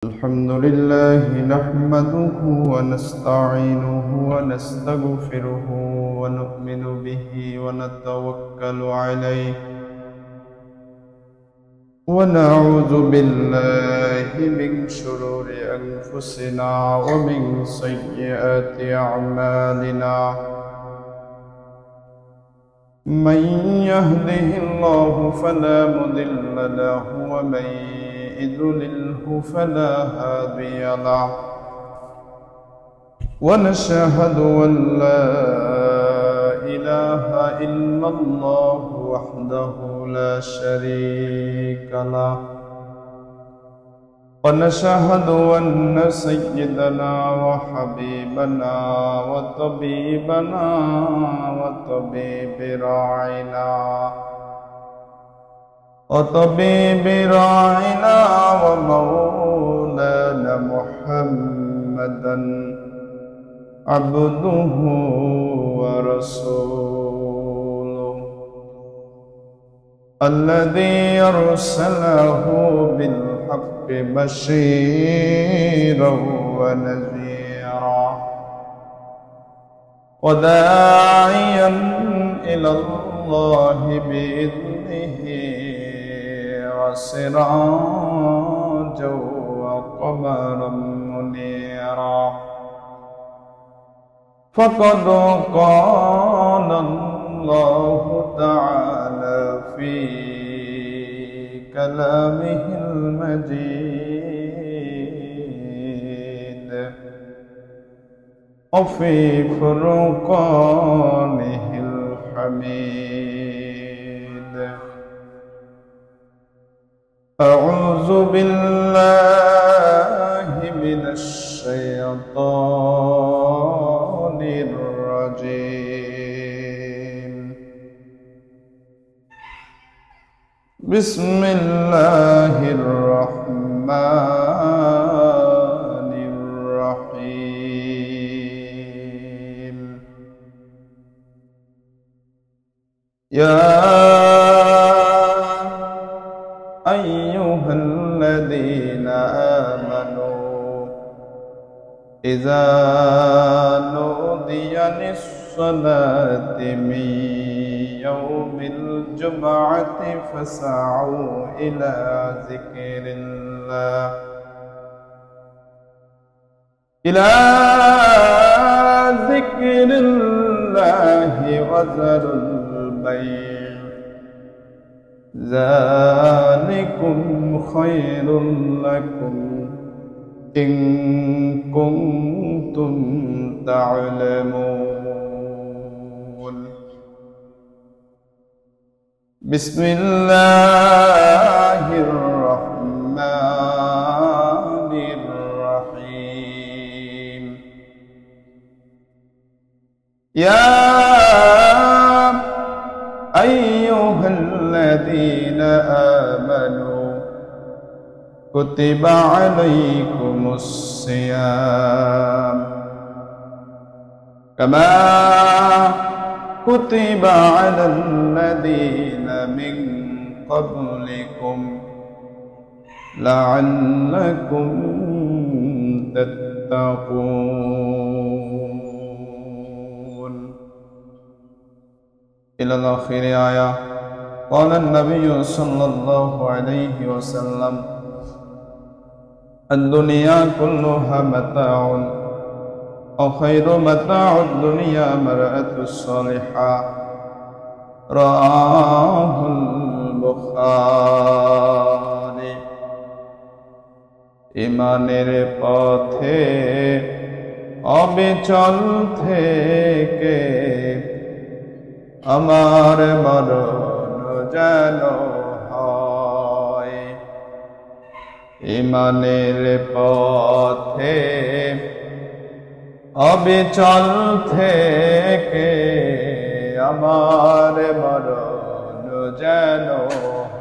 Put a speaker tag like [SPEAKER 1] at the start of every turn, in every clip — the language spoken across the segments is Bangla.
[SPEAKER 1] الحمد لله نحمده ونستعينه ونستغفره ونؤمن به ونتوكل عليه ونعوذ بالله من شرور أنفسنا ومن سيئات أعمالنا من يهده الله فلا مضل له ومن يضلله فلا هادي له ونشهد أن لا إله إلا الله وحده لا شريك له ونشهد أن سيدنا وحبيبنا وطبيبنا وطبيب راعنا ومولانا محمدا عبده ورسوله الذي أرسله بالحق بشيرا ونذيرا وداعيا إلى الله بإذنه وسراجا وقمرا منيرا فقد قال الله تعالى في كلامه المجيد وفي فرقانه الحميد أعوذ بالله من الشيطان الرجيم بسم الله الرحمن الرحيم يا أيها الذين آمنوا إذا نودي للصلاة من يوم الجمعة فاسعوا إلى ذكر الله وذروا البيع ذلكم خير لكم إن كنتم تعلمون بسم الله الرحمن الرحيم يا أيها الذين آمنوا كتب عليكم الصيام كما كتب على الذين من قبلكم لعلكم تتقون إلى الآخر آية. قال النبي صلى الله عليه وسلم الدنيا كلها متاع وخير متاع الدنيا مرأة الصالحة رواه البخاري ইমানের পথে অবিচল থেকে আমার মরণ যেন হয় ইমানের পথে অবিচল থেকে আমার মরণ যেন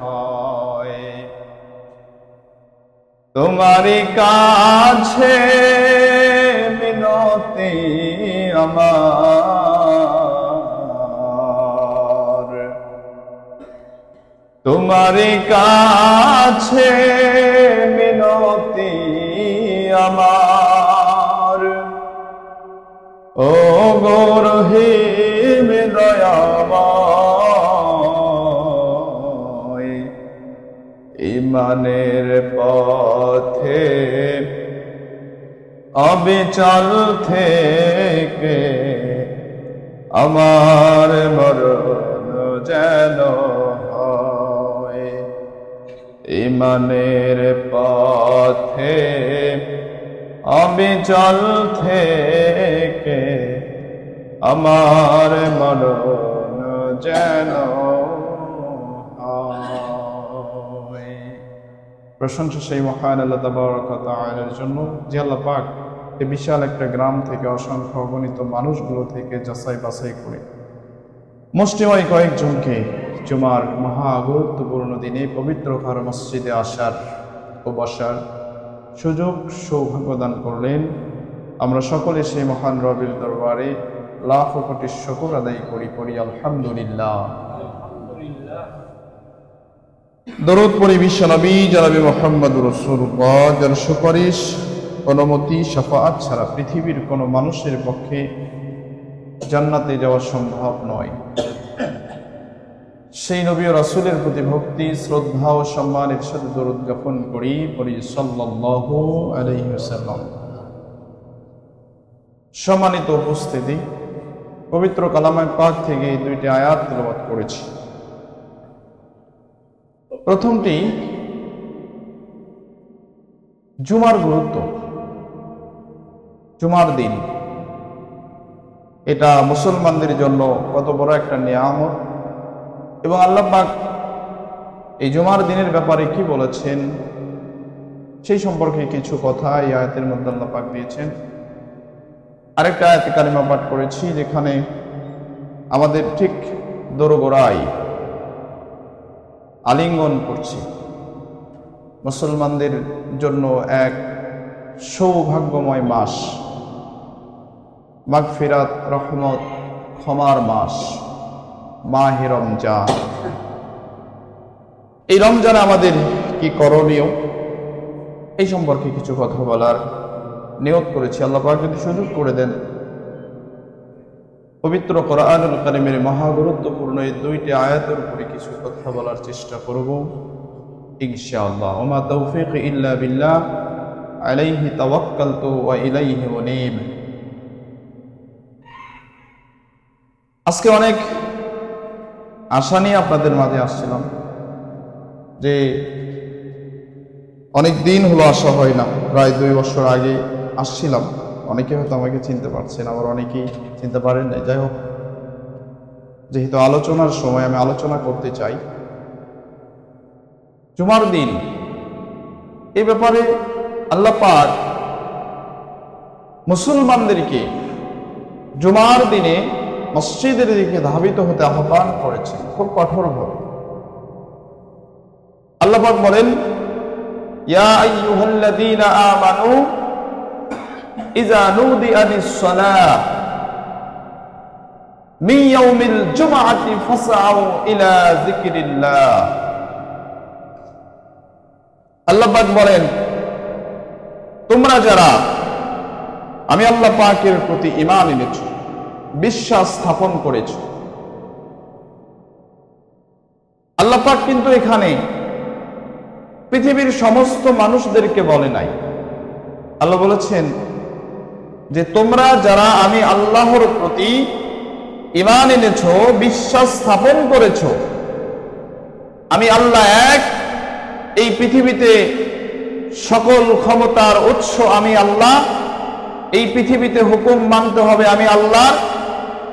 [SPEAKER 1] হয় তোমারই কাছে মিনতি আমার তোমারই কাছে মিনতি আমার ও গো রহিম দয়াময় ঈমানের পথে অবিচল থেকে আমার মরণ যেন হয়। ঈমানের পথে অবিচল থেকে আমার মরণ যেন হয়। প্রশংসা সেই মহান আল্লাহ তাবারক ওয়া তাআলার জন্য, যে আল্লাহ পাক এই বিশাল একটা গ্রাম থেকে অসংখ্য অগণিত মানুষগুলো থেকে যাচাই বাছাই করে মুষ্টিময় কয়েকজনকে জুমার মহা গুরুত্বপূর্ণ দিনে পবিত্র ঘর মসজিদে আসার ও বসার সুযোগ সৌভাগ্য দান করলেন। আমরা সকলে সেই মহান রবের দরবারে লাখ কোটি শুকর আদায় করি আলহামদুলিল্লাহ। দরুদ পড়ি বিশ্বনবী জনাবে মুহাম্মদুর রাসূলুল্লাহ, যার সুপারিশ অনুমতি শাফাআত ছাড়া পৃথিবীর কোনো মানুষের পক্ষে জান্নাতে যাওয়া সম্ভব নয়। সেই নবী ও রাসূলের প্রতি ভক্তি, শ্রদ্ধা ও সম্মানের সাথে দরুদ জ্ঞাপন করি সাল্লাল্লাহু আলাইহি ওয়াসাল্লাম। সম্মানিত উপস্থিতি, পবিত্র কালামে পাক থেকে দুইটি আয়াত তেলাওয়াত করেছি। প্রথমটি জুমার গুরুত্ব। জুমার দিন এটা মুসলমানদের জন্য কত বড় একটা নিয়ামত, এবং আল্লাহ পাক এই জুমার দিনের ব্যাপারে কি বলেছেন সেই সম্পর্কে কিছু কথা এই আয়াতের মধ্যে আল্লাহ পাক দিয়েছেন। আরেকটা আয়াতে কারিমা পাঠ করেছি যেখানে আমাদের ঠিক দোরগোড়ায় আলিঙ্গন করছি। মুসলমানদের জন্য এক সৌভাগ্যময় মাস, মাগফিরাত, রহমত, ক্ষমার মাস, মাহে রমজান। এই রমজানে আমাদের কি করণীয় এই সম্পর্কে কিছু কথা বলার নিয়ত করেছি। আল্লাহ পাক যদি সুযোগ করে দেন, পবিত্র কোরআনুল কারীমের মহা গুরুত্বপূর্ণ এই দুইটি আয়াতের উপরে কিছু কথা বলার চেষ্টা করব ইনশাআল্লাহ। ওমা তাওফীক ইল্লা বিল্লাহ, আলাইহি তাওয়াক্কালতু ওয়া ইলাইহি উনীব। আজকে অনেক আশা নিয়ে আপনাদের মাঝে আসছিলাম, যে অনেক দিন হলো আসা হয় না, প্রায় 2 বছর আগে আসছিলাম। অনেকে হয়তো আমাকে চিনতে পারছেন, আবার অনেকেই চিনতে পারেন না। যাই হোক, যেহেতু আলোচনার সময় আমি আলোচনা করতে চাই জুমার দিন। এই ব্যাপারে আল্লাহ পাক মুসলমানদেরকে জুমার দিনে মসজিদের দিকে ধাবিত হতে আহ্বান করেছেন খুব কঠোরভাবে। আল্লাহ পাক বলেন, ইয়া আইয়ুহাল্লাযীনা আমানু ইযা নুদিয়া লিস-সালাহ মিন ইয়াউমিল জুমআতি ফাসআউ ইলা যিকরিল্লাহ। আল্লাহ পাক বলেন, তোমরা যারা আমি আল্লাহ পাকের প্রতি ঈমান এনেছো, বিশ্বাস স্থাপন করেছ। আল্লাহ পাক কিন্তু এখানে পৃথিবীর সমস্ত মানুষদেরকে বলে নাই। আল্লাহ বলেছেন যে তোমরা যারা আমি আল্লাহর প্রতি ঈমান এনেছ, বিশ্বাস স্থাপন করেছ, আমি আল্লাহ এক, এই পৃথিবীতে সকল ক্ষমতার উৎস আমি আল্লাহ, এই পৃথিবীতে হুকুম মানতে হবে আমি আল্লাহ,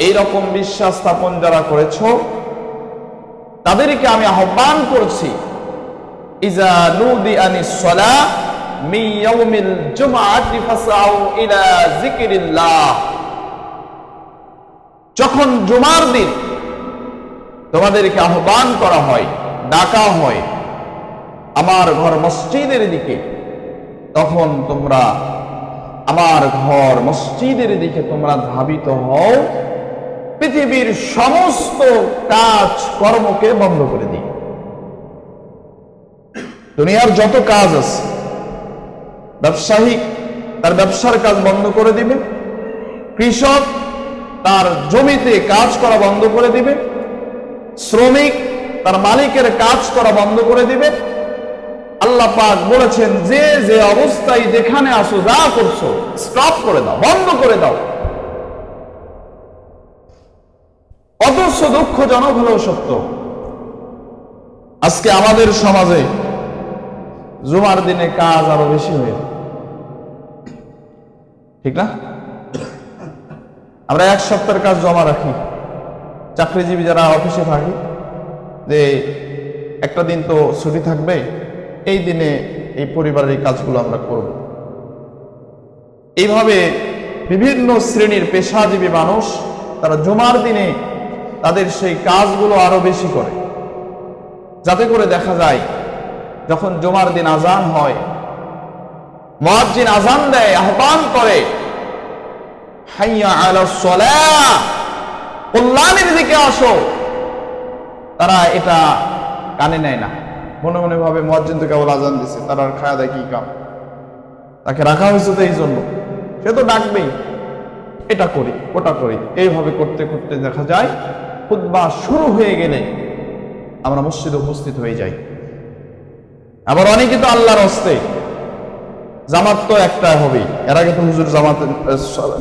[SPEAKER 1] এই রকম বিশ্বাস স্থাপন যারা করেছ তাদেরকে আমি আহ্বান করছি, ইযা নুদিয়া লিস-সালাহ মিন ইয়াউমিল জুমআতি ফাসআউ ইলা যিকরিল্লাহ। যখন জুমার দিন তোমাদেরকে আহ্বান করা হয়, ডাকা হয় আমার ঘর মসজিদের দিকে, তখন তোমরা আমার ঘর মসজিদের দিকে তোমরা ধাবিত হও, পৃথিবীর সমস্ত কাজ কর্মকে বন্ধ করে দিই। দুনিয়ার যত কাজ আছে, ব্যবসায়িক তার ব্যবসার কাজ বন্ধ করে দিবে, কৃষক তার জমিতে কাজ করা বন্ধ করে দিবে, শ্রমিক তার মালিকের কাজ করা বন্ধ করে দিবে। আল্লাহ পাক বলেছেন যে যে অবস্থায় যেখানে আসো যা করছো স্টপ করে দাও, বন্ধ করে দাও। অথচ দুঃখজনক হলেও সত্য, আজকে আমাদের সমাজে জুমার দিনে কাজ আরো বেশি হয়ে, ঠিক না? আমরা এক সপ্তাহের কাজ জমা রাখি, চাকরিজীবী যারা অফিসে থাকি, যে একটা দিন তো ছুটি থাকবে, এই দিনে এই পরিবারের এই কাজগুলো আমরা করব। এইভাবে বিভিন্ন শ্রেণীর পেশাজীবী মানুষ তারা জুমার দিনে তাদের সেই কাজগুলো আরো বেশি করে, যাতে করে দেখা যায় যখন জুমার দিন আজান হয়, মুয়াজ্জিন আজান দেয়, আহ্বান করে, হাইয়া আলাস সালাহ, কল্যাণের দিকে আসো, তারা এটা কানে নেয় না, মনে মনে ভাবে মুয়াজ্জিন তো কেবল আজান দিছে, তার আর খায়া দেয় কি কাম, তাকে রাখা হয়েছে তো এই জন্য, সে তো ডাকবেই, এটা করি ওটা করি। এইভাবে করতে করতে দেখা যায় খুতবা শুরু হয়ে গেলে আমরা মসজিদে উপস্থিত হয়ে যাই। আবার অনেকে তো আল্লাহর হস্তে জামাত তো একটা হবেই, এর আগে তো হুজুর জামাত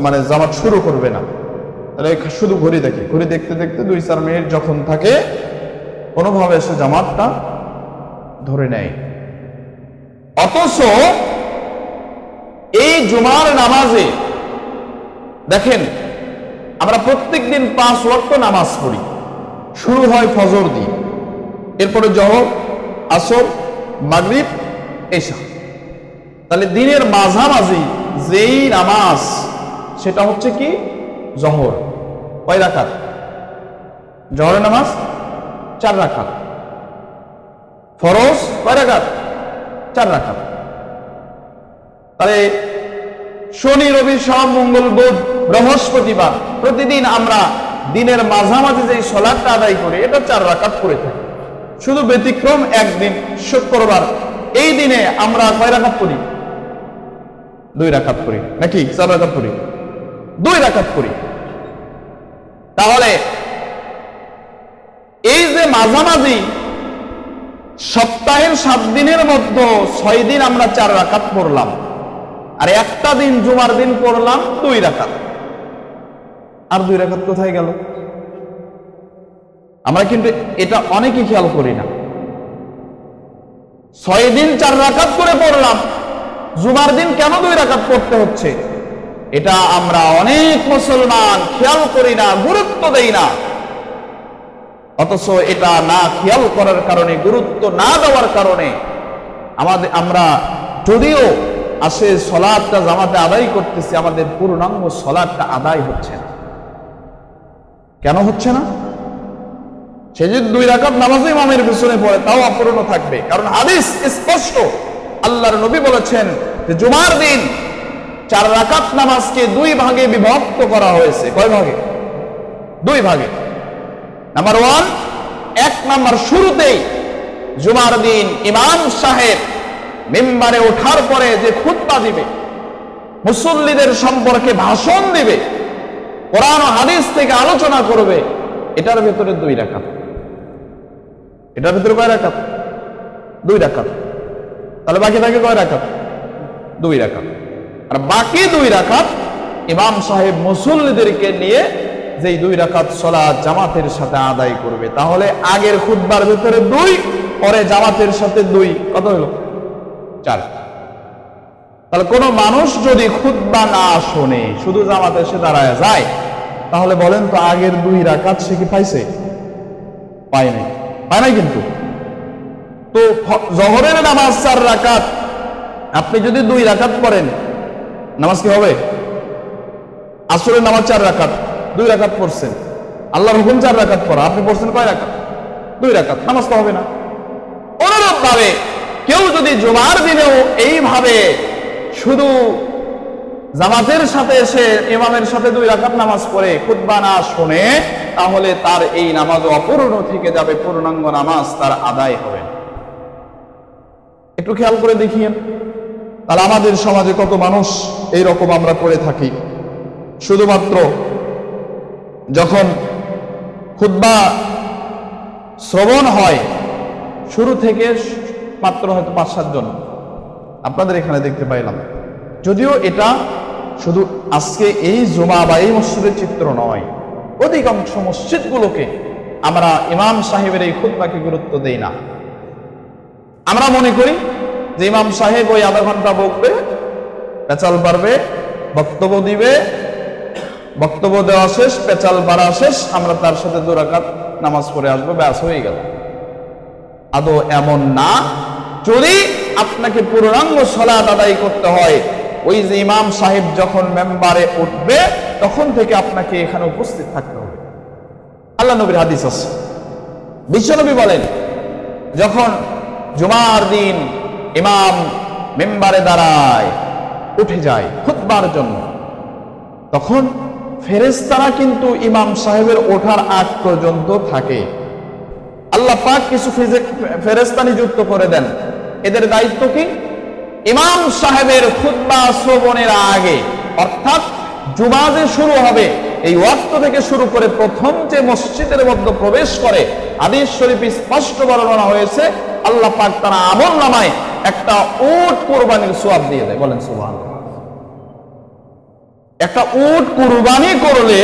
[SPEAKER 1] মানে জামাত শুরু করবে না, তাহলে শুধু ঘড়ি দেখে, ঘড়ি দেখতে দেখতে 2-4 মিনিট যখন থাকে কোনোভাবে সে জামাতটা ধরে নেয়। অথচ এই জুমার নামাজে দেখেন আমরা প্রত্যেকদিন 5 ওয়াক্ত নামাজ পড়ি, শুরু হয় ফজর দিয়ে, এরপরে জোহর, আসর, মাগরিব, এশা। তাহলে দিনের মাঝামাঝি যেই নামাজ সেটা হচ্ছে কি জোহর। কয় রাকাত? জোহরের নামাজ 4 রাকাত। ফরজ কয় রাকাত? 4 রাকাত। তাহলে শনি, রবি, সোম, মঙ্গল, বুধ, বৃহস্পতিবার প্রতিদিন আমরা দিনের মাঝামাঝি যেই সালাতটা আদায় করি এটা 4 রাকাত করে থাকি। শুধু ব্যতিক্রম একদিন শুক্রবার, এই দিনে আমরা কয় রাকাত করি? 2 রাকাত করি, নাকি 4 রাকাত করি? 2 রাকাত করি। তাহলে এই যে মাঝামাঝি সপ্তাহের 7 দিনের মধ্যে 6 দিন আমরা 4 রাকাত পড়লাম, আর একটা দিন জুমার দিন পড়লাম 2 রাকাত। আর 2 রাকাত কোথায় গেল? আমরা কিন্তু এটা অনেকেই খেয়াল করি না। 6 দিন 4 রাকাত করে পড়লাম, জুমার দিন কেন 2 রাকাত পড়তে হচ্ছে? এটা আমরা অনেক মুসলমান খেয়াল করি না, গুরুত্ব দেই না। অথচ এটা না খেয়াল করার কারণে, গুরুত্ব না দেওয়ার কারণে আমরা যদিও আসে সালাতটা জামাতে আদায় করতেছি, আমাদের পূর্ণাঙ্গ সালাতটা আদায় হচ্ছে না। কেন হচ্ছে না? সে যদি 2 রাকাত নামাজও ইমামের পিছনে পড়ে তাও অপূর্ণ থাকবে, কারণ হাদিস স্পষ্ট। আল্লাহর নবী বলেছেন যে জুমার দিন 4 রাকাত নামাজকে 2 ভাগে বিভক্ত করা হয়েছে। কয় ভাগে? 2 ভাগে। নাম্বার 1, 1 নাম্বার শুরুতেই জুমার দিন ইমাম সাহেব মিম্বারে ওঠার পরে যে খুতবা দিবে, মুসল্লিদের সম্পর্কে ভাষণ দিবে, কোরআন ও হাদিস থেকে আলোচনা করবে, এটার ভেতরে 2 রাকাত। এটার ভেতরে কয় রাকাত? 2 রাকাত। তাহলে বাকি থাকে কয় রাকাত? 2 রাকাত। আর বাকি 2 রাকাত ইমাম সাহেব মুসল্লিদেরকে নিয়ে যেই 2 রাকাত সালাত জামাতের সাথে আদায় করবে। তাহলে আগের খুতবার ভেতরে 2, পরে জামাতের সাথে 2, কত হলো? 4। তাহলে কোনো মানুষ যদি খুতবা না শোনে, শুধু জামাতে এসে দাঁড়ায় যায়, তাহলে বলেন তো আগের 2 রাকাত সে কি পাইছে? পায় নাই, পায় নাই। কিন্তু তো জোহরের নামাজ 4 রাকাত, আপনি যদি 2 রাকাত পড়েন নামাজ কি হবে? আসরের নামাজ 4 রাকাত, 2 রাকাত পড়ছেন, আল্লাহর হুকুম 4 রাকাত পড়া, আপনি পড়ছেন কয় রাকাত? 2 রাকাত। নামাজ তো হবে না। অনুরূপ ভাবে কেউ যদি জুমার দিনেও এইভাবে শুধু জামাতের সাথে এসে ইমামের সাথে 2 রাকাত নামাজ পড়ে খুতবা না শোনে, তাহলে তার এই নামাজ অপূর্ণ থেকে যাবে, পূর্ণাঙ্গ নামাজ তার আদায় হবে। একটু খেয়াল করে দেখিয়েন, তাহলে আমাদের সমাজে কত মানুষ এইরকম আমরা করে থাকি, শুধুমাত্র যখন খুতবা শ্রবণ হয় শুরু থেকে মাত্র হয়তো 5-7 জন আপনাদের এখানে দেখতে পাইলাম। যদিও এটা শুধু আজকে এই জুমা বা এই মসজিদের চিত্র নয়, অধিকাংশ মসজিদগুলোকে আমরা ইমাম সাহেবের এই খুতবাকে গুরুত্ব দেই না। আমরা মনে করি যে ইমাম সাহেব ওই আধা ঘন্টা বকবে, পেঁচাল পারবে, বক্তব্য দিবে, বক্তব্য দেওয়া শেষ, পেঁচাল বাড়া শেষ, আমরা তার সাথে 2 রাকাত নামাজ পড়ে আসবো, ব্যাস হয়ে গেল। আদৌ এমন না। যদি আপনাকে পূর্ণাঙ্গ সালাত আদায় করতে হয়, ওই যে ইমাম সাহেব যখন মেম্বারে উঠবে তখন থেকে আপনাকে এখানে উপস্থিত থাকতে হবে। আল্লাহ নবীর হাদিস আছে, বিশ্বনবী বলেন, যখন জুমার দিন ইমাম মেম্বারে দাঁড়ায়, উঠে যায় খুতবার জন্য, তখন ফেরেশতারা কিন্তু ইমাম সাহেবের ওঠার আগ পর্যন্ত থাকে। আল্লাহ পাক কিছু ফেরেশতা নিযুক্ত করে দেন। এদের দায়িত্ব কি? ইমাম সাহেবের খুতবা শ্রবণের আগে, অর্থাৎ জুমা যে শুরু হবে এই ওয়াক্ত থেকে শুরু করে প্রথম যে মসজিদের মধ্যে প্রবেশ করে, হাদিস শরীফে স্পষ্ট বর্ণনা হয়েছে, আল্লাহ পাক তার আমলনামায় একটা উট কুরবানির সওয়াব দিয়ে দেয়। বলেন সুবহানাল্লাহ। একটা উট কুরবানি করলে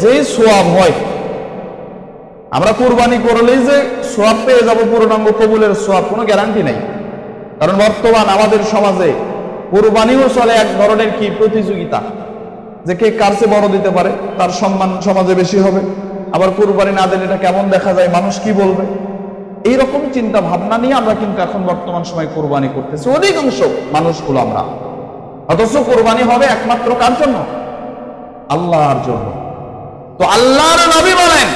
[SPEAKER 1] যে সওয়াব হয়, আমরা কুরবানি করলেই যে সওয়াব পেয়ে যাব, পূর্ণাঙ্গ কবুলের সওয়াব, কোনো গ্যারান্টি নাই। কারণ বর্তমান আমাদের সমাজে কুরবানিও চলে এক ধরনের কি প্রতিযোগিতা, যে কে কার চেয়ে বড় দিতে পারে, তার সম্মান সমাজে বেশি হবে। আবার কুরবানি না দিলে এটা কেমন দেখা যায়, মানুষ কি বলবে, এইরকম চিন্তা ভাবনা নিয়ে আমরা কিন্তু এখন বর্তমান সময় কুরবানি করতেছি অধিকাংশ মানুষগুলো আমরা। অথচ কুরবানি হবে একমাত্র কার জন্য? আল্লাহর জন্য। তো আল্লাহর নবী বলেন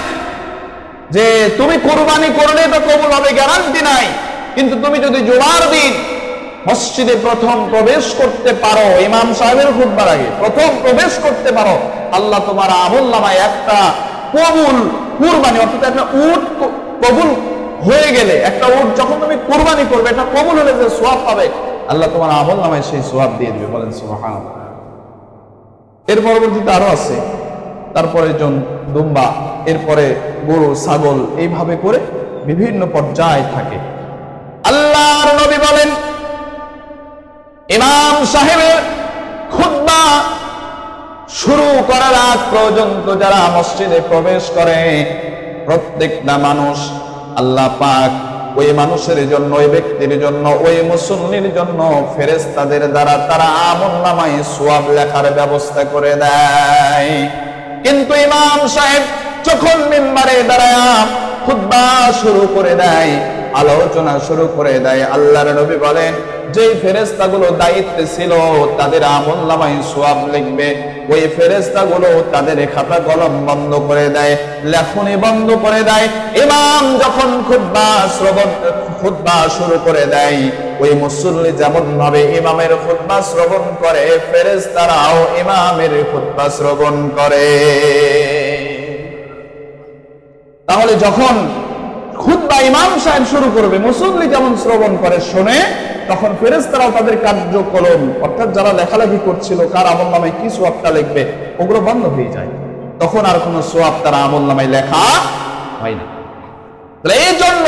[SPEAKER 1] যে তুমি কুরবানি করলে তো কবুল হবে গ্যারান্টি নাই, কিন্তু তুমি যদি জুমার দিন মসজিদে প্রথম প্রবেশ করতে পারো, ইমাম সাহেবের খুতবার আগে প্রথম প্রবেশ করতে পারো, আল্লাহ তোমার আমলনামায় একটা কবুল কুরবানি, অর্থাৎ একটা উট কবুল হয়ে গেলে, একটা উট যখন তুমি কুরবানি করবে, এটা কবুল হলে যে সওয়াব পাবে, আল্লাহ তোমার আমলনামায় সেই সওয়াব দিয়ে দিবে। বলেন সুবহানাল্লাহ। এর পরবর্তীতে আরো আছে, তারপরে দুম্বা, এরপরে গরু, ছাগল, এইভাবে করে বিভিন্ন পর্যায় থাকে। আল্লাহর নবী বলেন, ইমাম সাহেবের খুতবা শুরু করার আগ পর্যন্ত যারা মসজিদে প্রবেশ করে, প্রত্যেকটা মানুষ আল্লাহ পাক ওই মানুষের জন্য, ওই ব্যক্তির জন্য, ওই মুসল্লির জন্য ফেরেশতাদের দ্বারা তারা আমলনামায় সওয়াব লেখার ব্যবস্থা করে দেয়। কিন্তু ইমাম সাহেব যখন মিম্বারে দাঁড়ায় খুতবা শুরু করে দেয়, আলোচনা শুরু করে দেয়, আল্লাহর নবী বলেন, যেই ফেরেশতাগুলো দায়িত্বে ছিল তাদের আমলনামায় সওয়াব লিখবে, ওই ফেরেশতাগুলো তাদের খাতা কলম বন্ধ করে দেয়, লেখনী বন্ধ করে দেয়। ইমাম যখন খুতবা শুরু করে দেয়, ওই মুসল্লি যেমন ভাবে ইমামের খুতবা শ্রবণ করে, ফেরেশতারাও ইমামের খুতবা শ্রবণ করে। তাহলে যখন খুতবা ইমাম সাহেব শুরু করবে, মুসল্লি যেমন শ্রবণ করে শোনে, তখন ফেরেশতারাও তাদের কার্যকলম, অর্থাৎ যারা লেখালেখি করছিল কার আমলনামায় কি সওয়াবটা লিখবে, ওগুলো বন্ধ হয়ে যায়। তখন আর কোনো সওয়াব তার আমলনামায় লেখা হয় না। তাহলে এই জন্য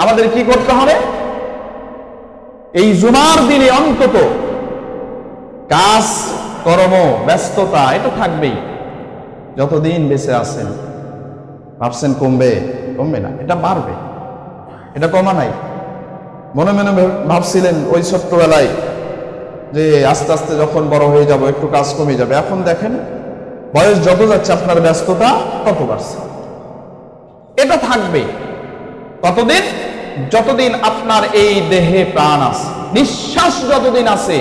[SPEAKER 1] আমাদের কি করতে হবে? এই জুমার দিনে অন্তত কাজ কর্ম ব্যস্ততা এটা থাকবেই। যতদিন বেঁচে আছেন ভাবছেন কমবে, কমবে না, এটা বাড়বে, এটা কমা নাই। মনে মনে ভাবছিলেন ওই ছোট্টবেলায় যে আস্তে আস্তে যখন বড় হয়ে যাব একটু কাজ কমে যাবে, এখন দেখেন বয়স যত যাচ্ছে আপনার ব্যস্ততা তত বাড়ছে। এটা থাকবে কতদিন? যতদিন আপনার এই দেহে প্রাণ আছে, নিঃশ্বাস যতদিন আছে,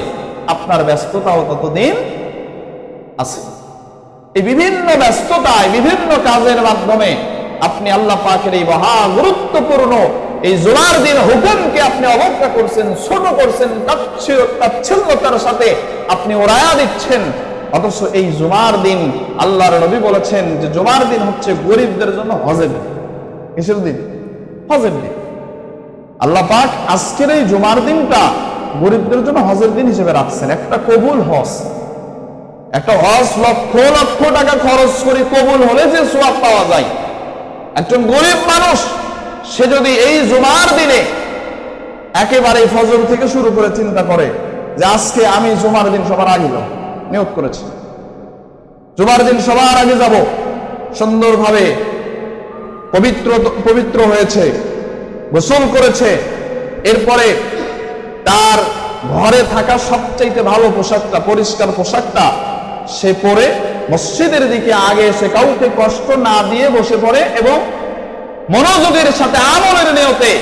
[SPEAKER 1] আপনার ব্যস্ততাও ততদিন আছে। এই বিভিন্ন ব্যস্ততায়, বিভিন্ন কাজের মাধ্যমে আপনি আল্লাহ পাকের এই মহা গুরুত্বপূর্ণ এই জুমার দিন হুকুমকে আপনি অবজ্ঞা করছেন, ছোট করছেন, তাচ্ছিল্যতার সাথে আপনি ওড়ায়া দিচ্ছেন। অথচ এই জুমার দিন আল্লাহর নবী বলেছেন যে জুমার দিন হচ্ছে গরিবদের জন্য হজের দিন। কিসের দিন? হজের দিন। আল্লাহ পাক আজকের এই জুমার দিনটা গরিবদের জন্য হজের দিন হিসেবে রাখছেন। একটা কবুল হজ, একটা হজ লক্ষ লক্ষ টাকা খরচ করে কবুল হলে যে সওয়াব পাওয়া যায়, একজন গরিব মানুষ সে যদি এই জুমার দিনে একেবারে ফজর থেকে শুরু করে চিন্তা করে যে আজকে আমি জুমার দিন সবার আগে যাব, নিয়ত করেছি জুমার দিন সবার আগে যাব, সুন্দরভাবে পবিত্র হয়েছে, গোসল করেছে, এরপরে তার ঘরে থাকা সবচাইতে ভালো পোশাকটা, পরিষ্কার পোশাকটা সে পরে মসজিদের দিকে আগে এসে কাউকে কষ্ট না দিয়ে বসে পড়ে এবং মনোযোগের সাথে আমলের নিয়তে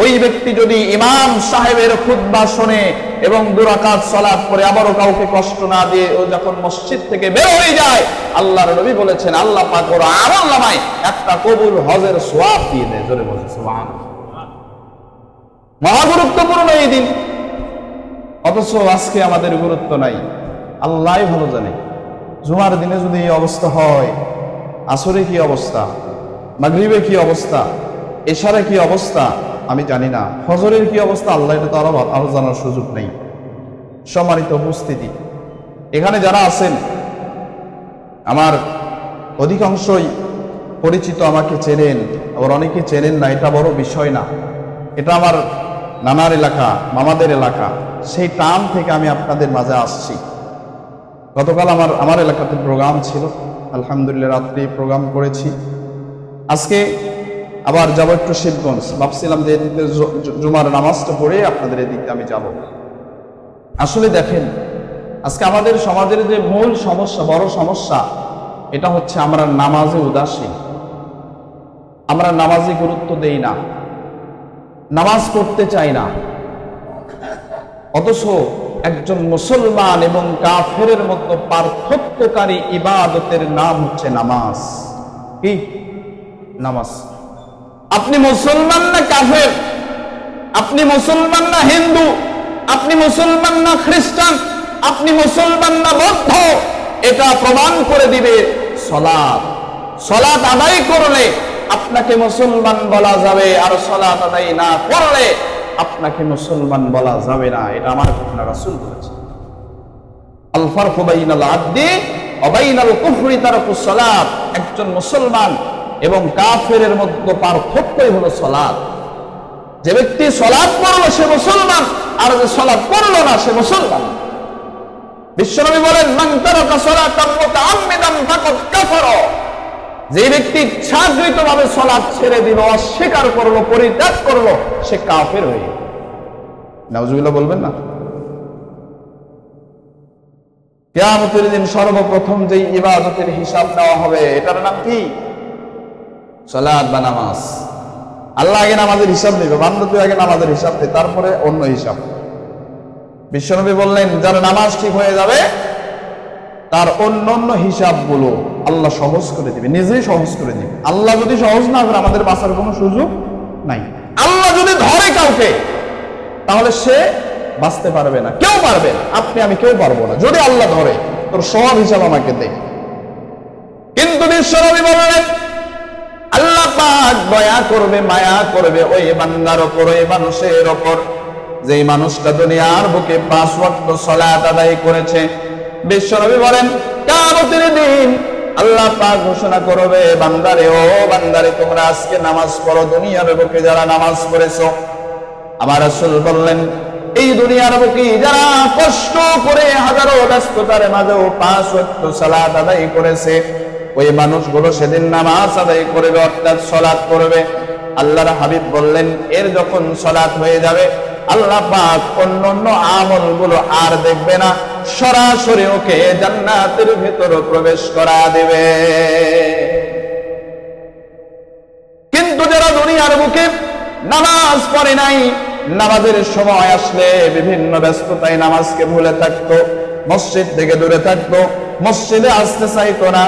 [SPEAKER 1] ওই ব্যক্তি যদি ইমাম সাহেবের খুতবা শুনে এবং 2 রাকাত সালাত পড়ে আবারও কাউকে কষ্ট না দিয়ে ও যখন মসজিদ থেকে বের হয়ে যায়, আল্লাহর নবী বলেছেন আল্লাহ পাক ওর আমলনামায় একটা কবুল হজের সওয়াব দিয়ে দেয়। জোরে বলেন সুবহানাল্লাহ। মহা গুরুত্বপূর্ণ এই দিন, অথচ আজকে আমাদের গুরুত্ব নাই, আল্লাহই ভালো জানে। জুমার দিনে যদি এই অবস্থা হয়, আসরে কি অবস্থা, মাগরিবে কি অবস্থা, এশারে কি অবস্থা আমি জানি না, ফজরের কি অবস্থা আল্লাহ এটা তো আরো জানার সুযোগ নেই। সম্মানিত উপস্থিতি, এখানে যারা আছেন আমার অধিকাংশই পরিচিত, আমাকে চেনেন, আবার অনেকে চেনেন না, এটা বড় বিষয় না। এটা আমার নানার এলাকা, মামাদের এলাকা, সেই টান থেকে আমি আপনাদের মাঝে আসছি। গতকাল আমার এলাকাতে প্রোগ্রাম ছিল, আলহামদুলিল্লাহ রাত্রে প্রোগ্রাম করেছি। আজকে আবার যাবো একটু শিবগঞ্জ, ভাবছিলাম যে এদিকে জুমার নামাজটা পড়ে আপনাদের এদিকে আমি যাব। আসলে দেখেন, আজকে আমাদের সমাজের যে মূল সমস্যা, বড় সমস্যা, এটা হচ্ছে আমরা নামাজে উদাসীন, আমরা নামাজে গুরুত্ব দেই না, নামাজ পড়তে চাই না। অথচ একজন মুসলমান এবং কাফেরের মধ্যে পার্থক্যকারী ইবাদতের নাম হচ্ছে নামাজ। কি নামাজ? আপনি মুসলমান না কাফের, আপনি মুসলমান না হিন্দু, আপনি মুসলমান না খ্রিস্টান, আপনি মুসলমান না বৌদ্ধ, এটা প্রমাণ করে দিবে সালাত। সালাত আদায় করলে আপনাকে মুসলমান বলা যাবে, আর সালাত আদায় না করলে আপনাকে মুসলমান বলা যাবে না। এটা আমার কথা, রাসূল বলেছেন। আল ফারকু বাইনাল আবদি ওয়া বাইনাল কুফরি তারকুস সালাত। একজন মুসলমান এবং কাফেরের মধ্যে পার্থক্যই হলো সালাত। যে ব্যক্তি সালাত পড়লো সে মুসলমান, আর যে সালাত পড়লো না সে মুসলমান। বিশ্বনবী বলেন মান তারাকা সালাতান মুতাআম্মিদান ফাকাদ কাফারা। যে ব্যক্তি ইচ্ছাকৃতভাবে সালাত ছেড়ে দিল, অস্বীকার করলো, পরিত্যাগ করলো, সে কাফের হয়ে গেল। নাউজুবিল্লাহ বলবেন না? কিয়ামতের দিন সর্বপ্রথম যেই ইবাদতের হিসাব নেওয়া হবে, এটার নাম কি? সালাত বা নামাজ। আল্লাহ আগে নামাজের হিসাব নেবে, বান্দা তুই আগে নামাজের হিসাব দে, তারপরে অন্য হিসাব। বিশ্বনবী বললেন যার নামাজ ঠিক হয়ে যাবে তার অন্য হিসাবগুলো আল্লাহ সহজ করে দিবে, নিজেই সহজ করে দিবে। আল্লাহ যদি সহজ না করে আমাদের বাঁচার কোনো সুযোগ নাই। আল্লাহ যদি ধরে কাউকে, তাহলে সে বাঁচতে পারবে না, কেউ পারবে না, আপনি আমি কেউ পারবো না। যদি আল্লাহ ধরে, তোর সব হিসাব আমাকে দে। কিন্তু বিশ্বনবী বললেন আল্লাহ পাক দয়া করবে, মায়া করবে ওই বান্দার উপর, ওই মানুষের উপর যেই মানুষটা দুনিয়ার বুকে 5 ওয়াক্ত সালাত আদায় করেছে। বিশ্বনবী বলেন কিয়ামতের দিন আল্লাহ পাক ঘোষণা করবে বান্দারে, ও বান্দারে তোমরা আজকে নামাজ পড়ো। দুনিয়ার বুকে যারা নামাজ পড়েছো, আমার রাসূল বললেন এই দুনিয়ার বুকে যারা কষ্ট করে হাজারো ব্যস্ততার মাঝেও 5 ওয়াক্ত সালাত আদায় করেছে, ওই মানুষগুলো সেদিন নামাজ আদায় করবে, অর্থাৎ সালাত করবে। আল্লাহর হাবিব বললেন এর যখন সালাত হয়ে যাবে, আল্লাহ পাক অন্যান্য আমলগুলো আর দেখবে না, সরাসরি ওকে জান্নাতের ভিতরে প্রবেশ করা দেবে। কিন্তু যারা দুনিয়ার বুকে নামাজ পড়ে নাই, নামাজের সময় আসলে বিভিন্ন ব্যস্ততায় নামাজকে ভুলে থাকতো, মসজিদ থেকে দূরে থাকতো, মসজিদে আসতে চাইতো না,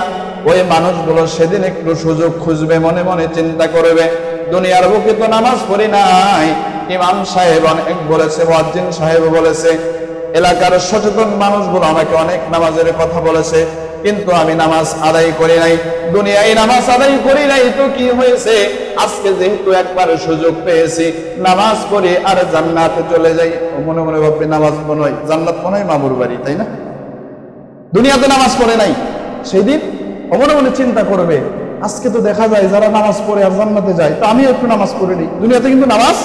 [SPEAKER 1] ওই মানুষগুলো সেদিন একটু সুযোগ খুঁজবে, মনে মনে চিন্তা করবে দুনিয়ার বুকে তো নামাজ পড়ি নাই। ইমাম সাহেব অনেক বলেছে, মুয়াজ্জিন সাহেব বলেছে, এলাকার সচেতন মানুষগুলো আমাকে অনেক নামাজের কথা বলেছে, কিন্তু আমি নামাজ আদায় করি নাই, দুনিয়ায় নামাজ আদায় করি নাই, তো কি হয়েছে, আজকে যেহেতু একবার সুযোগ পেয়েছি নামাজ পড়ে আর জান্নাতে চলে যাই। মনে মনে ভাববে নামাজ মনে হয় জান্নাত, মনে হয় মামুর বাড়ি, তাই না? দুনিয়াতে নামাজ পড়ে নাই, সেই দিন মনে মনে চিন্তা করবে, আজকে তো দেখা যায় যারা নামাজ পড়ে আর জান্নাতে যায়, তো আমি একটু নামাজ পড়ে নিই। দুনিয়াতে কিন্তু নামাজ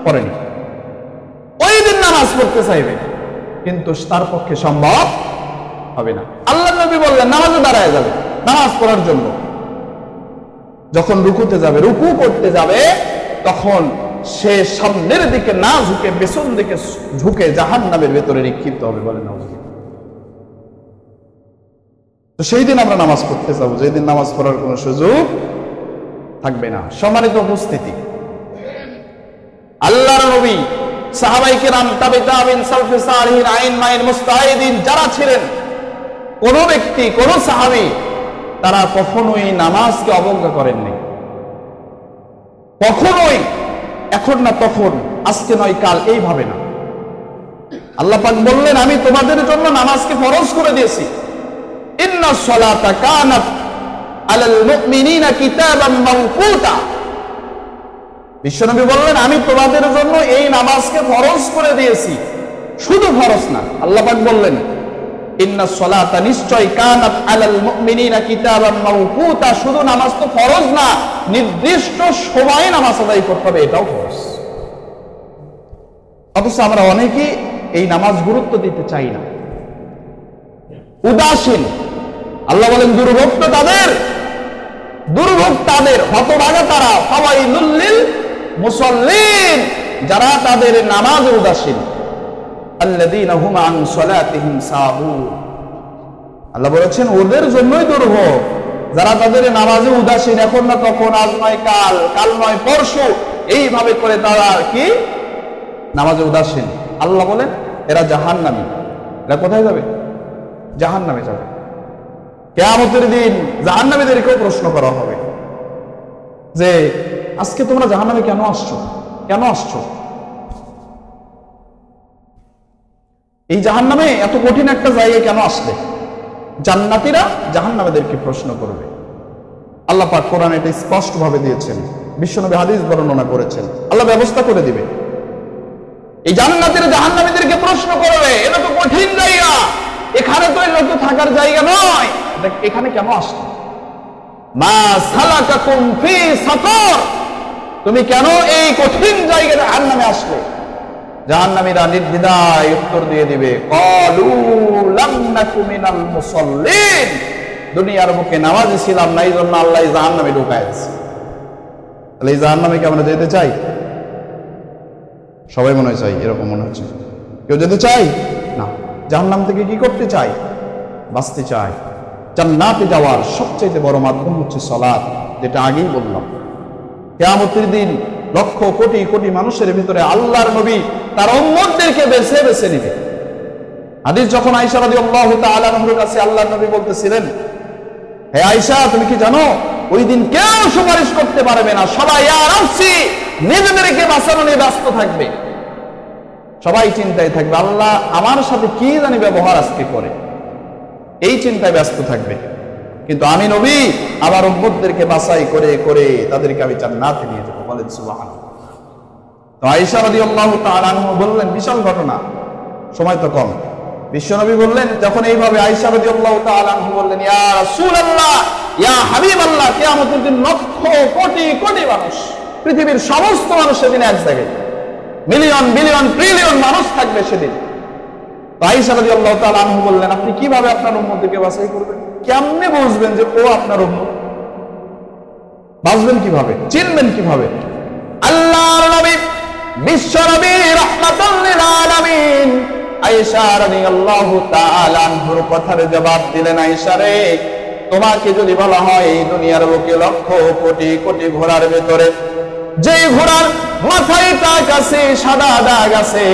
[SPEAKER 1] পড়েনি, ওই দিন নামাজ পড়তে চাইবে, কিন্তু তার পক্ষে সম্ভব হবে না। আল্লাহ নবী বললেন নামাজে দাঁড়ায় যাবে নামাজ পড়ার জন্য, যখন রুকুতে যাবে, রুকু করতে যাবে, তখন সে সামনের দিকে না ঝুঁকে পেছন দিকে ঝুঁকে জাহান্নামের ভেতরে নিক্ষিপ্ত হবে। বলেন না? তো সেই দিন আমরা নামাজ পড়তে যাবো, যেই দিন নামাজ পড়ার কোনো সুযোগ থাকবে না। সম্মানিত উপস্থিতি, আল্লাহর নবী, সাহাবায়ে কেরাম, তাবে তাবিন, সালফে সালিহিন, আইন মাইন, মুস্তাহিদিন যারা ছিলেন, কোন ব্যক্তি, কোন সাহাবী তারা কখনোই নামাজকে অবজ্ঞা করেননি, কখনোই এখন না তখন, আজকে নয় কাল, এইভাবে না। আল্লাহ পাক বললেন আমি তোমাদের জন্য নামাজকে ফরজ করে দিয়েছি, ইন্নাস সালাতা কানাত আলাল মুমিনিনা কিতাবাম মাওকুতা। বিশ্বনবী বললেন আমি তোমাদের জন্য এই নামাজকে ফরজ করে দিয়েছি, শুধু ফরজ না, আল্লাহ পাক বললেন ইন্নাস সালাতা, নিশ্চয়, কানাত আলাল মুমিনিনা কিতাবাম মাওকুতা, শুধু নামাজ তো ফরজ না, নির্দিষ্ট সময়ে নামাজ আদায় করতে হবে, এটাও ফরজ। অথচ আমরা অনেকেই এই নামাজ গুরুত্ব দিতে চাই না, উদাসীন। আল্লাহ বলেন দুর্ভোগ তো তাদের, দুর্ভোগ তাদের, হতভাগা তারা, ফাওয়াইলুল লিল মুসাল্লিন, যারা তাদের নামাজে উদাসীন, আল্লাযীনা হুম আন সালাতিহিম সাহুন। আল্লাহ বলেছেন ওদের জন্যই দুর্ভোগ, যারা তাদের নামাজে উদাসীন, এখন না তখন, আজ নয় কাল, কাল নয় পরশু, এইভাবে করে তারা কি নামাজে উদাসীন। আল্লাহ বলেন এরা জাহান্নামী। এরা কোথায় যাবে? জাহান্নামে যাবে। কিয়ামতের দিন জাহান্নামীদেরকেও প্রশ্ন করা হবে যে আজকে তোমরা জাহান্নামে কেন আসছো, কেন আসছো? এই জাহান্নামে এত কঠিন একটা জায়গায় কেন আসলে? জান্নাতীরা জাহান্নামীদেরকে প্রশ্ন করবে। আল্লাহ পাক কোরআনে এটা স্পষ্ট ভাবে দিয়েছেন, বিশ্বনবী হাদিস বর্ণনা করেছেন, আল্লাহ ব্যবস্থা করে দিবে। এই জান্নাতীরা জাহান্নামীদেরকে প্রশ্ন করবে, এটা তো কঠিন জায়গা, এখানে তো এই লোক থাকার জায়গা নয়, এখানে কেন আসলে? মা সালাকাকুম ফি সাকার, তুমি কেন এই কঠিন জায়গায় জাহান্নামে আসলে? জাহান্নামীরা নির্দ্বিধায় উত্তর দিয়ে দিবে, ক্বালু লাম নাকু মিনাল মুসাল্লিন, দুনিয়ার বুকে নামাজি ছিলাম না, এই জন্য আল্লাহ জাহান্নামে ঢুকায় দিয়েছে। তাহলে এই জাহান্নামে কি আমরা যেতে চাই? সবাই মনে হয় চাই, এরকম মনে হচ্ছে। কেউ যেতে চাই না। জাহান্নাম থেকে কি করতে চাই? বাঁচতে চাই। জান্নাতে যাওয়ার সবচেয়ে বড় মাধ্যম হচ্ছে সালাত, যেটা আগেই বললাম। কিয়ামতের দিন লক্ষ কোটি কোটি মানুষের ভিতরে আল্লাহর নবী তার উম্মতদেরকে বেছে বেছে নেবে। হাদিস যখন আয়েশা রাদিয়াল্লাহু তাআলা আনহার কাছে আল্লাহর নবী বলতেছিলেন, হে আয়েশা তুমি কি জানো ওই দিন কেউ সুপারিশ করতে পারবে না, সবাই ইয়া রাফসি, নিজেদেরকে বাঁচানো নিয়ে ব্যস্ত থাকবে, সবাই চিন্তায় থাকবে আল্লাহ আমার সাথে কি জানি ব্যবহার আজকে করে, এই চিন্তায় ব্যস্ত থাকবে। কিন্তু আমি নবী আমার উম্মতদেরকে বাছাই করে করে তাদেরকে আমি জান্নাতে নিয়ে যাব। বলেন সুবহানাল্লাহ। তো আয়েশা রাদিয়াল্লাহু তাআলা আনহা বললেন, বিশাল ঘটনা, সময় তো কম। বিশ্বনবী বললেন, যখন এইভাবে আয়েশা রাদিয়াল্লাহু তাআলা আনহা বললেন, ইয়া রাসূলুল্লাহ, ইয়া হাবিবাল্লাহ, কিয়ামতের দিন লক্ষ কোটি কোটি মানুষ, পৃথিবীর সমস্ত মানুষ সেদিন এক জায়গায়, মিলিয়ন বিলিয়ন ট্রিলিয়ন মানুষ থাকবে সেদিন। তো আয়েশা রাদিয়াল্লাহু তাআলা আনহা বললেন, আপনি কিভাবে আপনার উম্মতকে বাছাই করবেন? কেমনে বুঝবেন যে ও আপনার উম্মত? বাঁচবেন কিভাবে, চিনবেন কিভাবে? আল্লাহর নবী বিশ্ব নবী রাহমাতুল লিল আলামিন আয়েশা রাদিয়াল্লাহু তাআলা আনহার কথার জবাব দিলেন, আয়েশা রে, তোমাকে যদি বলা হয় এই দুনিয়ার বুকে লক্ষ কোটি কোটি ঘোড়ার ভেতরে যে ঘোড়ার মাথায় টাক আছে, সাদা দাগ আছে,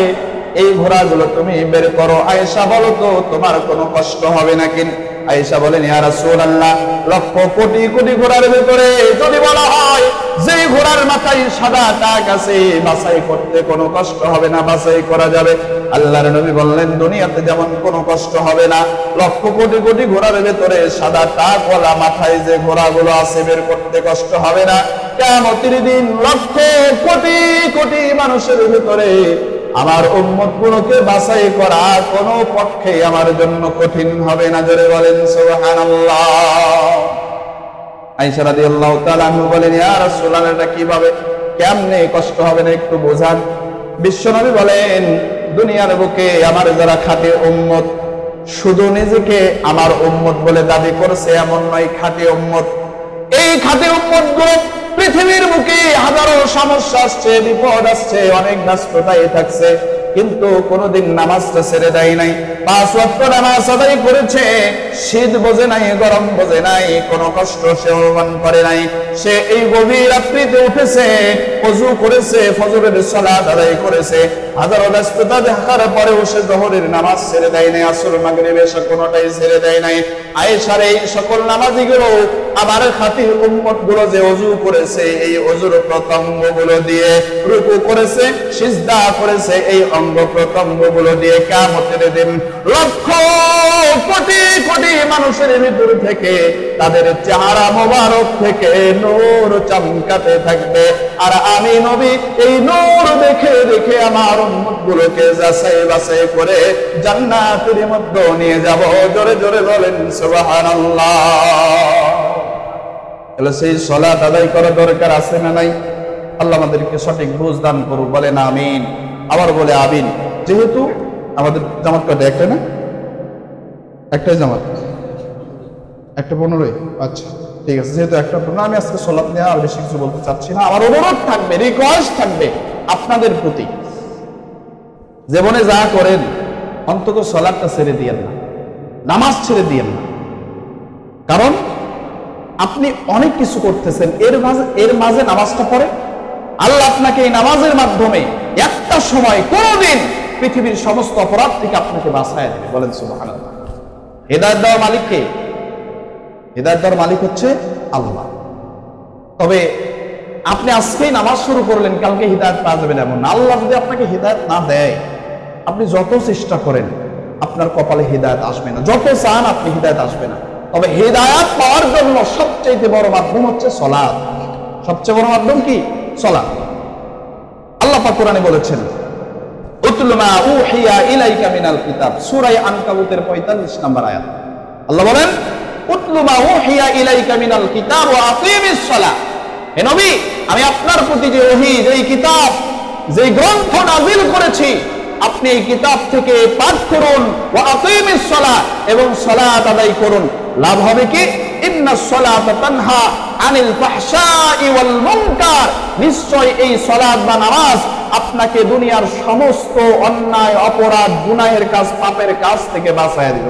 [SPEAKER 1] এই ঘোড়াগুলো তুমি বের করো, আয়েশা বলো তো তোমার কোনো কষ্ট হবে নাকি? আয়েশা বলেন, ইয়া রাসূলুল্লাহ, লক্ষ কোটি কোটি ঘোড়ার ভেতরে যদি বলা হয় যে ঘোড়ার মাথায় সাদা দাগ আছে বাছাই করতে কোনো কষ্ট হবে না, বাছাই করা যাবে। আল্লাহর নবী বললেন দুনিয়াতে যেমন কোনো কষ্ট হবে না, লক্ষ কোটি কোটি ঘোড়ার ভেতরে সাদা দাগওয়ালা মাথায় যে ঘোড়াগুলো আছে বের করতে কষ্ট হবে না, কিয়ামতের দিন লক্ষ কোটি কোটি মানুষের ভেতরে আমার উম্মত গুলোকে বাছাই করা কোনো পক্ষে আমার জন্য কঠিন হবে না। জোরে বলেন সুবহানাল্লাহ। আয়েশা রাদিয়াল্লাহু তাআলা আনহা বলেন, ইয়া রাসূলুল্লাহ, এটা কিভাবে কেমনে কষ্ট হবে না একটু বোঝান। বিশ্বনবী বলেন, দুনিয়ার বুকে আমার যারা খাঁটি উম্মত, শুধু নিজেকে আমার উম্মত বলে দাবি করছে এমন নয়, খাঁটি উম্মত। এই খাঁটি উম্মত গুলো পৃথিবীর বুকে হাজারো সমস্যা আসছে, বিপদ আসছে, অনেক ব্যস্ততায় থাকছে, কিন্তু কোনোদিন নামাজটা ছেড়ে দেয় নাই। 5 ওয়াক্ত নামাজ আদায় করেছে, শীত বোঝে নাই, গরম বোঝে নাই, কোনো কষ্ট সে অনুভব করে নাই। সে এই গভীর রাত্রিতে উঠেছে, ওযু করেছে, ফজরের সালাত আদায় করেছে, হাজারো ব্যস্ততা দেখার পরেও সে যোহরের নামাজ ছেড়ে দেয় নাই, আসর মাগরিব এশা কোনোটাই ছেড়ে দেয় নাই। আয়েশার এই সকল নামাজিগুলো আমার খাঁটি উম্মত গুলো যে ওযু করেছে, এই ওযুর প্রত্যঙ্গগুলো দিয়ে রুকু করেছে, সিজদা করেছে, এই অঙ্গ প্রত্যঙ্গগুলো দিয়ে কিয়ামতের দিন লক্ষ কোটি কোটি মানুষের ভিতর থেকে তাদের চেহারা মোবারক থেকে নূর চমকাতে থাকবে। আর আমি নবী এই নূর দেখে দেখে আমার উম্মতগুলোকে যাচাই বাছাই করে জান্নাতের মধ্যে নিয়ে যাব। জোরে জোরে বলেন সুবহানাল্লাহ। তাহলে সেই সালাত আদায় করা দরকার আছে না নাই? আল্লাহ আমাদেরকে সঠিক বুঝ দান করুক, বলেন আমিন। আবার বলে আমিন। যেহেতু আমাদের জামাত কয়টা? একটা না? একটাই জামাত, একটা 15। আচ্ছা ঠিক আছে, যেহেতু একটা 15, আমি আজকে সালাত নিয়ে আর বেশি কিছু বলতে চাচ্ছি না। আমার অনুরোধ থাকবে, রিকোয়েস্ট থাকবে আপনাদের প্রতি, জীবনে যা করেন অন্তত সালাতটা ছেড়ে দিয়েন না, নামাজ ছেড়ে দিয়েন না। কারণ আপনি অনেক কিছু করতেছেন, এর মাঝে নামাজটা পড়ে আল্লাহ আপনাকে এই নামাজের মাধ্যমে একটা সময় কোনদিন পৃথিবীর সমস্ত অপরাধ থেকে আপনাকে বাঁচায় দেবে। বলেন সুবহানাল্লাহ। হেদায়েত দেওয়ার মালিক কে? হেদায়েত দেওয়ার মালিক হচ্ছে আল্লাহ। তবে আপনি আজকেই নামাজ শুরু করলেন, কালকে হিদায়াত পাওয়া যাবে না এমন না। আল্লাহ যদি আপনাকে হিদায়াত না দেয়, আপনি যত চেষ্টা করেন আপনার কপালে হিদায়াত আসবে না, যত চান আপনি হিদায়াত আসবে না। তবে হিদায়াত পাওয়ার জন্য সবচেয়ে বড় মাধ্যম হচ্ছে সালাত। সবচেয়ে বড় মাধ্যম কি? সালাত। আল্লাহ পাক কোরআনে বলেছেন, উতলু মা উহিয়া ইলাইকা মিনাল কিতাব, সূরা আনকাবুতের 45 নম্বর আয়াত। আল্লাহ বলেন, উতলু মা উহিয়া ইলাইকা মিনাল কিতাব ওয়া আকিমিস সালাহ। হে নবী, আমি আপনার প্রতি যে ওহী, যেই কিতাব, যেই গ্রন্থ নাযিল করেছি, আপনি এই কিতাব থেকে পাঠ করুন, ওয়া আকিমিস সালাহ, এবং সালাত আদায় করুন। লাভ হবে কি? ইন্নাস সালাতা তানহা আনিল ফাহশাই ওয়াল মুনকার, নিশ্চয় এই সালাত বা নামাজ আপনাকে দুনিয়ার সমস্ত অন্যায়, অপরাধ, গুনাহের কাজ, পাপের কাজ থেকে বাঁচায় দিবে।